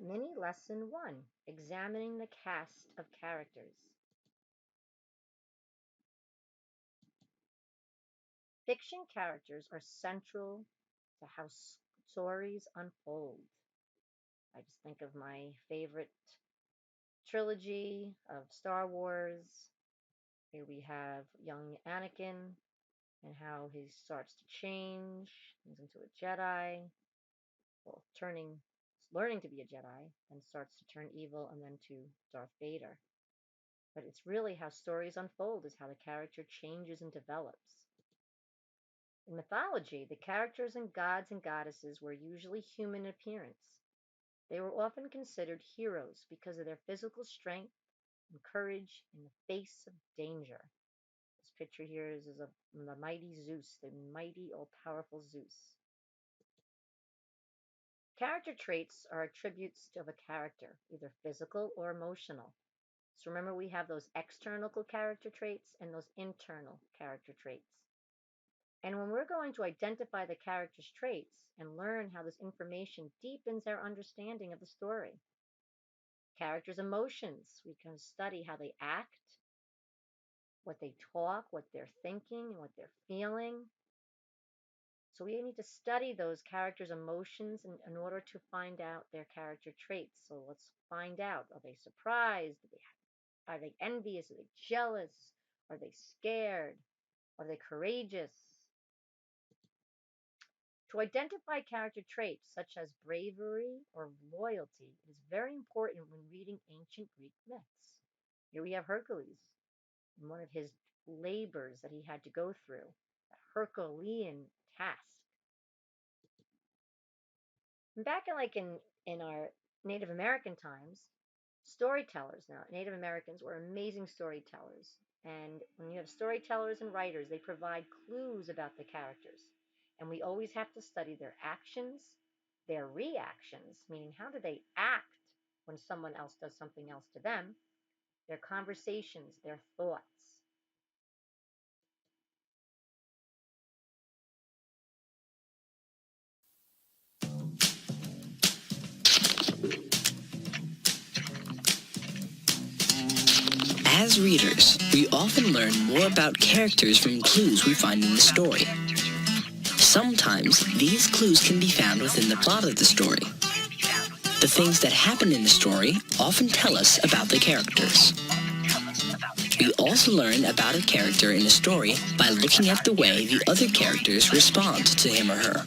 Mini Lesson 1, Examining the Cast of Characters. Fiction characters are central to how stories unfold. I just think of my favorite trilogy of Star Wars. Here we have young Anakin and how he starts to change, turns into a Jedi, well, learning to be a Jedi, and starts to turn evil, and then to Darth Vader. But it's really how stories unfold, is how the character changes and develops. In mythology, the characters and gods and goddesses were usually human in appearance. They were often considered heroes because of their physical strength and courage in the face of danger. This picture here is of the mighty Zeus, the mighty, all powerful Zeus. Character traits are attributes of a character, either physical or emotional. So remember, we have those external character traits and those internal character traits. And when we're going to identify the character's traits and learn how this information deepens our understanding of the story. Characters' emotions, we can study how they act, what they talk, what they're thinking, and what they're feeling. So we need to study those characters' emotions in order to find out their character traits. So let's find out, are they surprised? Are they envious? Are they jealous? Are they scared? Are they courageous? To identify character traits such as bravery or loyalty is very important when reading ancient Greek myths. Here we have Hercules and one of his labors that he had to go through, a Herculean task. And back in our Native American times, storytellers, now Native Americans were amazing storytellers. And when you have storytellers and writers, they provide clues about the characters. And we always have to study their actions, their reactions, meaning how do they act when someone else does something else to them, their conversations, their thoughts. As readers, we often learn more about characters from clues we find in the story. Sometimes, these clues can be found within the plot of the story. The things that happen in the story often tell us about the characters. We also learn about a character in a story by looking at the way the other characters respond to him or her.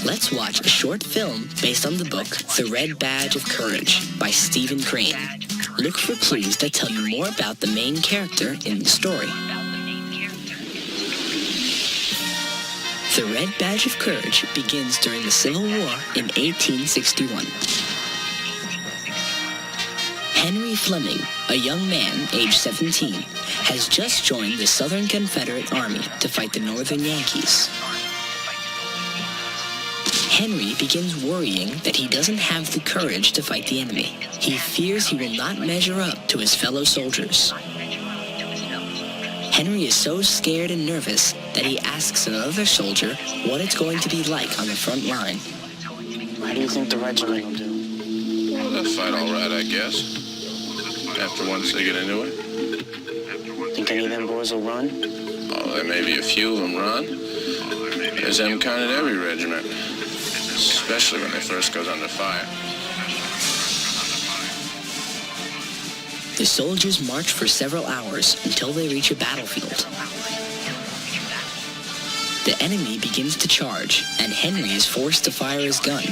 Let's watch a short film based on the book The Red Badge of Courage by Stephen Crane. Look for clues that tell you more about the main character in the story. The Red Badge of Courage begins during the Civil War in 1861. Henry Fleming, a young man aged 17, has just joined the Southern Confederate Army to fight the Northern Yankees. Henry begins worrying that he doesn't have the courage to fight the enemy. He fears he will not measure up to his fellow soldiers. Henry is so scared and nervous that he asks another soldier what it's going to be like on the front line. How do you think the regiment will do? Well, they'll fight all right, I guess. After once they get into it. Think any of them boys will run? Oh, there may be a few of them run. There's them kind at every regiment. Especially when they first goes under fire. The soldiers march for several hours until they reach a battlefield. The enemy begins to charge, and Henry is forced to fire his gun.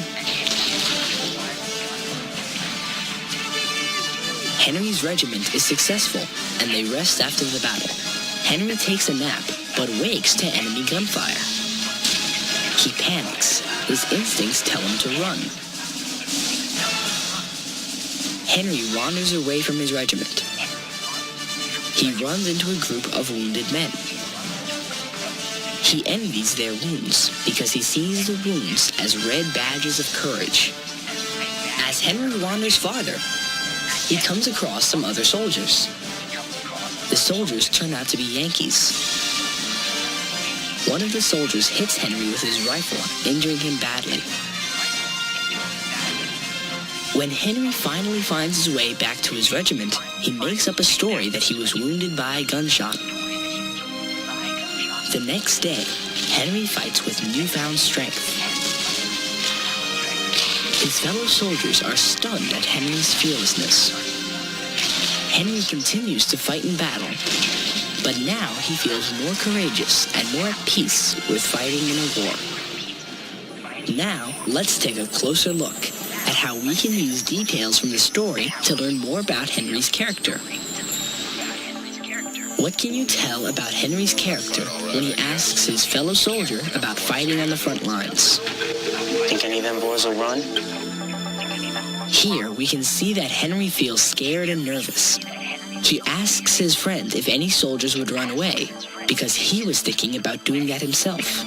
Henry's regiment is successful, and they rest after the battle. Henry takes a nap, but wakes to enemy gunfire. He panics. His instincts tell him to run. Henry wanders away from his regiment. He runs into a group of wounded men. He envies their wounds because he sees the wounds as red badges of courage. As Henry wanders farther, he comes across some other soldiers. The soldiers turn out to be Yankees. One of the soldiers hits Henry with his rifle, injuring him badly. When Henry finally finds his way back to his regiment, he makes up a story that he was wounded by a gunshot. The next day, Henry fights with newfound strength. His fellow soldiers are stunned at Henry's fearlessness. Henry continues to fight in battle, but now he feels more courageous and more at peace with fighting in a war. Now, let's take a closer look at how we can use details from the story to learn more about Henry's character. What can you tell about Henry's character when he asks his fellow soldier about fighting on the front lines? Think any of them boys will run? Here, we can see that Henry feels scared and nervous. He asks his friend if any soldiers would run away, because he was thinking about doing that himself.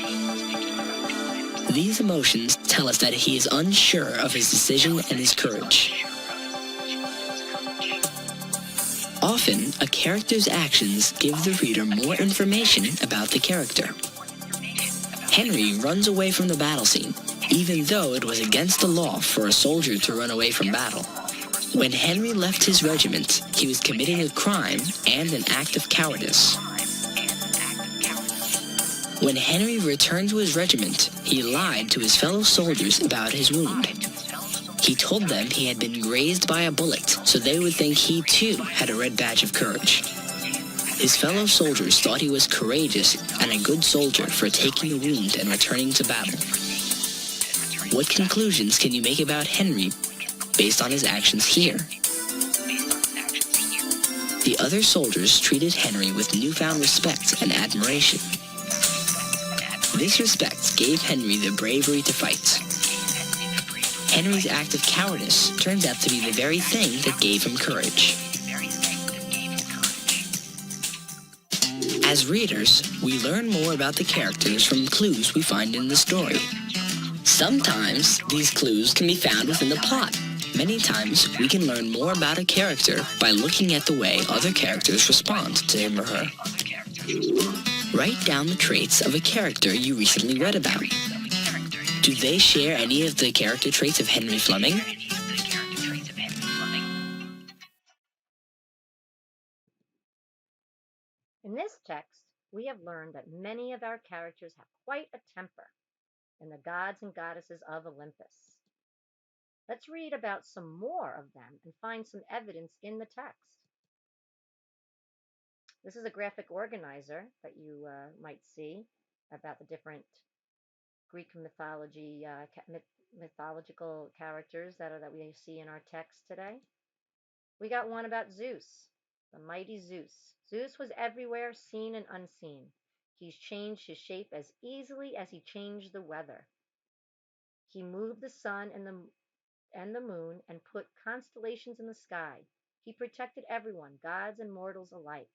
These emotions tell us that he is unsure of his decision and his courage. Often, a character's actions give the reader more information about the character. Henry runs away from the battle scene, even though it was against the law for a soldier to run away from battle. When Henry left his regiment, he was committing a crime and an act of cowardice. When Henry returned to his regiment, he lied to his fellow soldiers about his wound. He told them he had been grazed by a bullet, so they would think he too had a red badge of courage. His fellow soldiers thought he was courageous and a good soldier for taking a wound and returning to battle. What conclusions can you make about Henry based on his actions here? The other soldiers treated Henry with newfound respect and admiration. This respect gave Henry the bravery to fight. Henry's act of cowardice turns out to be the very thing that gave him courage. As readers, we learn more about the characters from clues we find in the story. Sometimes, these clues can be found within the plot. Many times, we can learn more about a character by looking at the way other characters respond to him or her. Write down the traits of a character you recently read about. Do they share any of the character traits of Henry Fleming? In this text, we have learned that many of our characters have quite a temper in the gods and goddesses of Olympus. Let's read about some more of them and find some evidence in the text. This is a graphic organizer that you might see about the different Greek mythological characters that we see in our text today. We got one about Zeus, the mighty Zeus. Zeus was everywhere, seen and unseen. He's changed his shape as easily as he changed the weather. He moved the sun and the moon and put constellations in the sky. He protected everyone, gods and mortals alike.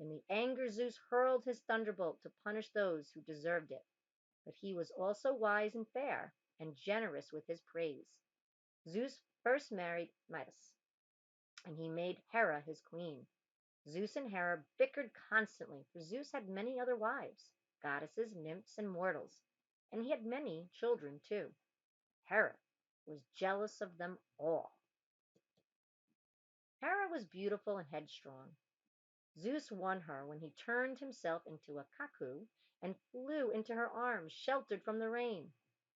In the anger, Zeus hurled his thunderbolt to punish those who deserved it. But he was also wise and fair, and generous with his praise. Zeus first married Midas, and he made Hera his queen. Zeus and Hera bickered constantly, for Zeus had many other wives, goddesses, nymphs, and mortals, and he had many children too. Hera was jealous of them all. Hera was beautiful and headstrong. Zeus won her when he turned himself into a cuckoo and flew into her arms, sheltered from the rain.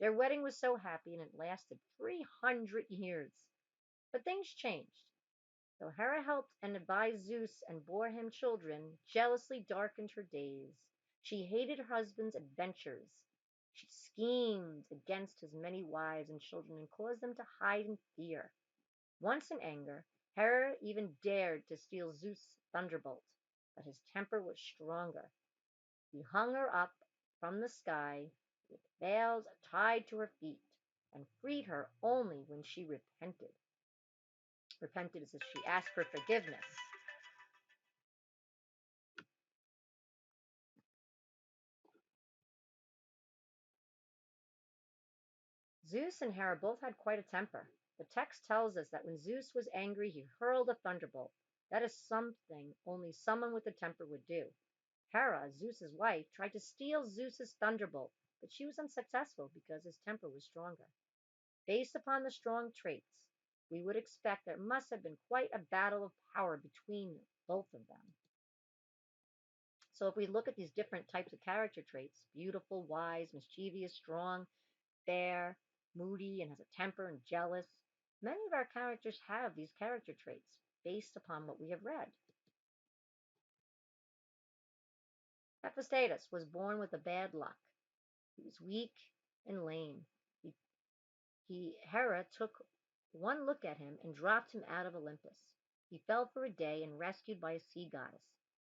Their wedding was so happy, and it lasted 300 years. But things changed. Though Hera helped and advised Zeus and bore him children, jealousy darkened her days. She hated her husband's adventures. She schemed against his many wives and children and caused them to hide in fear. Once in anger, Hera even dared to steal Zeus' thunderbolt, but his temper was stronger. He hung her up from the sky with veils tied to her feet and freed her only when she repented. Repented as if she asked for forgiveness. Zeus and Hera both had quite a temper. The text tells us that when Zeus was angry, he hurled a thunderbolt. That is something only someone with a temper would do. Hera, Zeus's wife, tried to steal Zeus's thunderbolt, but she was unsuccessful because his temper was stronger. Based upon the strong traits, we would expect there must have been quite a battle of power between both of them. So if we look at these different types of character traits, beautiful, wise, mischievous, strong, fair, moody, and has a temper and jealous, many of our characters have these character traits based upon what we have read. Hephaestus was born with a bad luck. He was weak and lame. He, Hera took one look at him and dropped him out of Olympus. He fell for a day and rescued by a sea goddess.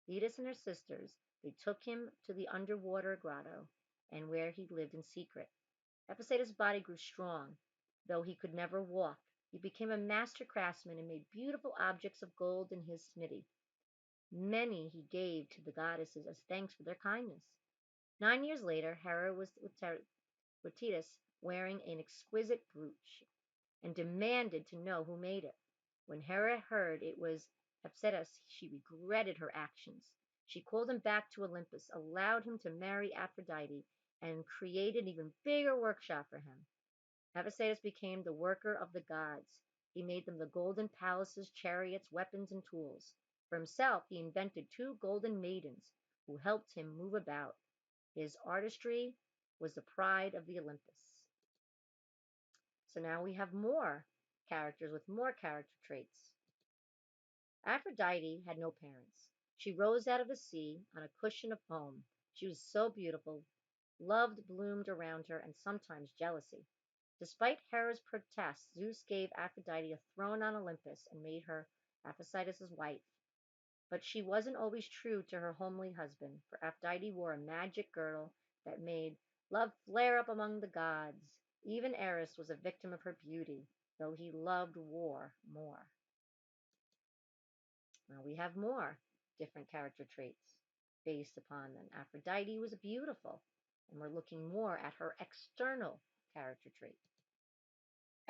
Thetis and her sisters, they took him to the underwater grotto and where he lived in secret. Hephaestus' body grew strong, though he could never walk. He became a master craftsman and made beautiful objects of gold in his smithy. Many he gave to the goddesses as thanks for their kindness. 9 years later, Hera was with Thetis wearing an exquisite brooch and demanded to know who made it. When Hera heard it was Hephaestus, she regretted her actions. She called him back to Olympus, allowed him to marry Aphrodite, and created an even bigger workshop for him. Hephaestus became the worker of the gods. He made them the golden palaces, chariots, weapons, and tools. For himself, he invented two golden maidens who helped him move about. His artistry was the pride of the Olympus. So now we have more characters with more character traits. Aphrodite had no parents. She rose out of the sea on a cushion of foam. She was so beautiful. Love bloomed around her and sometimes jealousy. Despite Hera's protests, Zeus gave Aphrodite a throne on Olympus and made her Hephaestus' wife. But she wasn't always true to her homely husband, for Aphrodite wore a magic girdle that made love flare up among the gods. Even Eris was a victim of her beauty, though he loved war more. Now we have more different character traits based upon them. Aphrodite was beautiful, and we're looking more at her external character trait.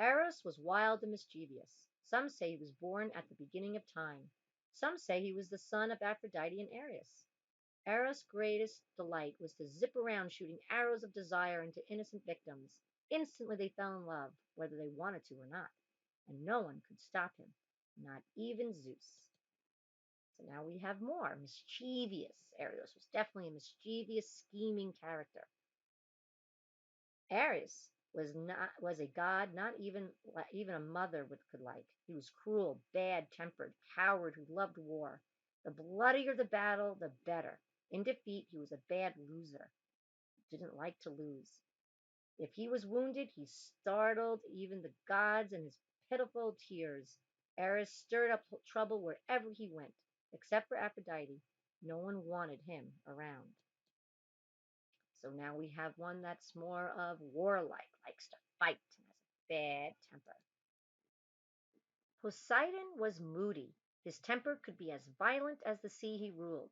Eros was wild and mischievous. Some say he was born at the beginning of time. Some say he was the son of Aphrodite and Ares. Eros' greatest delight was to zip around shooting arrows of desire into innocent victims. Instantly they fell in love, whether they wanted to or not, and no one could stop him, not even Zeus. So now we have more mischievous. Ares was definitely a mischievous, scheming character. Ares was a god not even a mother could like. He was cruel, bad-tempered, coward who loved war. The bloodier the battle, the better. In defeat, he was a bad loser. He didn't like to lose. If he was wounded, he startled even the gods in his pitiful tears. Ares stirred up trouble wherever he went, except for Aphrodite. No one wanted him around. So now we have one that's more of warlike, likes to fight, and has a bad temper. Poseidon was moody. His temper could be as violent as the sea he ruled.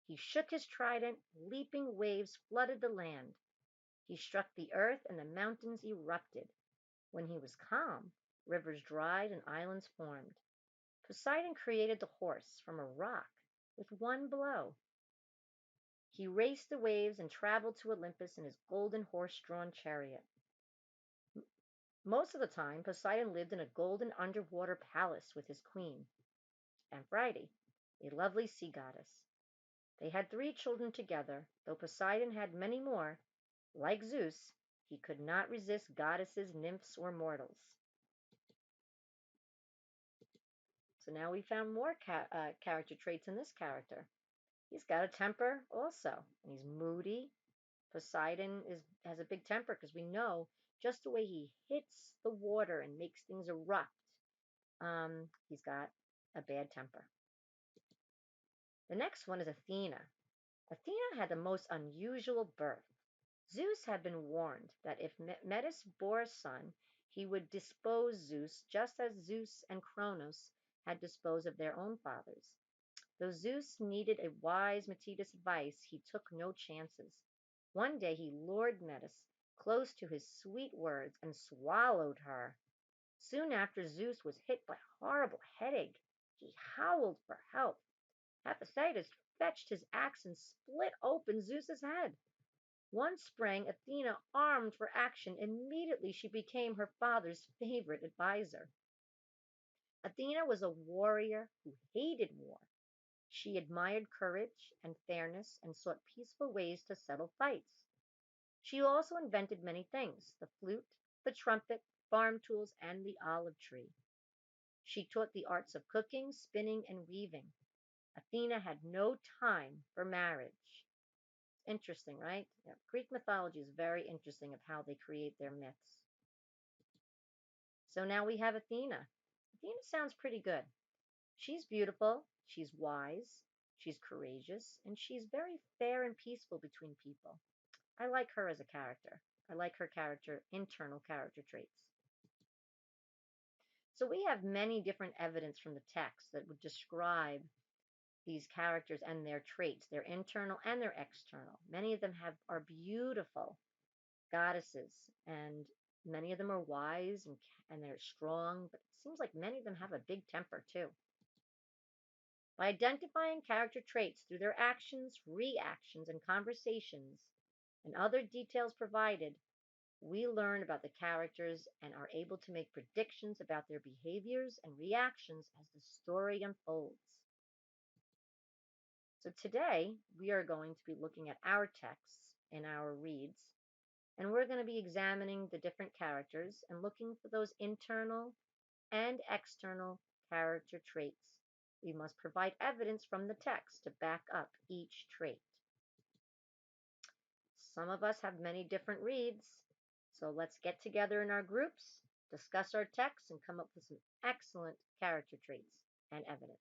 He shook his trident, leaping waves flooded the land. He struck the earth, and the mountains erupted. When he was calm, rivers dried and islands formed. Poseidon created the horse from a rock with one blow. He raced the waves and traveled to Olympus in his golden horse-drawn chariot. Most of the time, Poseidon lived in a golden underwater palace with his queen, Aphrodite, a lovely sea goddess. They had 3 children together, though Poseidon had many more. Like Zeus, he could not resist goddesses, nymphs, or mortals. So now we found more character traits in this character. He's got a temper also, and he's moody. Poseidon has a big temper because we know just the way he hits the water and makes things erupt. He's got a bad temper. The next one is Athena. Athena had the most unusual birth. Zeus had been warned that if Metis bore a son, he would dispose Zeus just as Zeus and Cronos had disposed of their own fathers. Though Zeus needed a wise Metis' advice, he took no chances. One day he lured Metis close to his sweet words and swallowed her. Soon after, Zeus was hit by a horrible headache. He howled for help. Hephaestus fetched his axe and split open Zeus's head. Once sprang Athena, armed for action. Immediately she became her father's favorite adviser. Athena was a warrior who hated war. She admired courage and fairness and sought peaceful ways to settle fights. She also invented many things: the flute, the trumpet, farm tools, and the olive tree. She taught the arts of cooking, spinning, and weaving. Athena had no time for marriage. Interesting, right? Yeah, Greek mythology is very interesting of how they create their myths. So now we have Athena. Athena sounds pretty good. She's beautiful, she's wise, she's courageous, and she's very fair and peaceful between people. I like her as a character. I like her internal character traits. So we have many different evidence from the text that would describe these characters and their traits, their internal and their external. Many of them are beautiful goddesses, and many of them are wise and they're strong, but it seems like many of them have a big temper too. By identifying character traits through their actions, reactions, and conversations, and other details provided, we learn about the characters and are able to make predictions about their behaviors and reactions as the story unfolds. So today we are going to be looking at our texts in our reads, and we're going to be examining the different characters and looking for those internal and external character traits. We must provide evidence from the text to back up each trait. Some of us have many different reads, so let's get together in our groups, discuss our text, and come up with some excellent character traits and evidence.